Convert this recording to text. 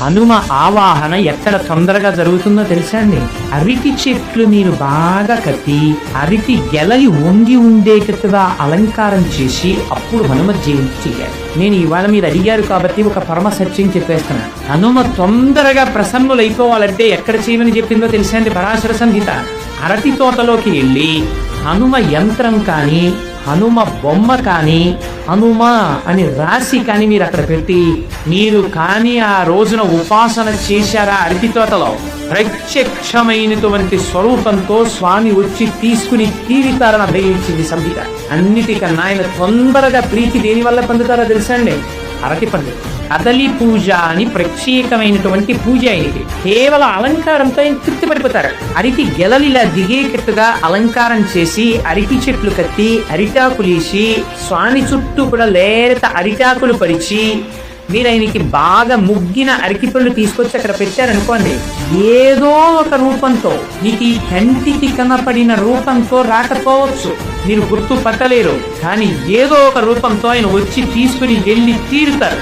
హనుమ ఆవాహన ఎక్కడ తొందరగా జరుగుతుందో తెలుసా అండి? అరటి చెట్లు మీరు బాగా కట్టి అరటి గెలలి వంగి ఉండేటట్టుగా అలంకారం చేసి అప్పుడు హనుమ జయంతి చేయాలి. నేను ఇవాళ మీరు అడిగారు కాబట్టి ఒక పరమ సత్యం చెప్పేస్తున్నాను. హనుమ తొందరగా ప్రసన్నులైపోవాలంటే ఎక్కడ చేయమని చెప్పిందో తెలుసా అండి? పరాశర సంహిత. అరటి తోటలోకి వెళ్ళి హనుమ యంత్రం కానీ హనుమ బొమ్మ కానీ హనుమ అని రాసి కానీ మీరు అక్కడ పెట్టి మీరు కానీ ఆ రోజున ఉపాసన చేశారా అరటి తోటలో, ప్రత్యక్షమైనటువంటి స్వరూపంతో స్వామి వచ్చి తీసుకుని తీరుతారని అభయించింది సంహిత. అన్నిటికన్నా ఆయన తొందరగా ప్రీతి దేని వల్ల పొందుతారో తెలుసా అండి? అరటి పండు. కదలి పూజ అని ప్రత్యేకమైనటువంటి పూజ ఆయనకి. కేవలం అలంకారంతో ఆయన తృప్తి పడిపోతారు. అరటి గెలలిలా దిగేటట్టుగా అలంకారం చేసి అరటి చెట్లు కట్టి అరిటాకులేసి స్వామి చుట్టూ కూడా లేత అరిటాకులు పరిచి మీరు ఆయనకి బాగా ముగ్గిన అరటిపళ్ళు తీసుకొచ్చి అక్కడ పెట్టారనుకోండి, ఏదో ఒక రూపంతో మీకు ఈ కంటికి కనపడిన రూపంతో రాకపోవచ్చు, మీరు గుర్తుపట్టలేరు, కానీ ఏదో ఒక రూపంతో ఆయన వచ్చి తీసుకుని వెళ్ళి తీరుతారు.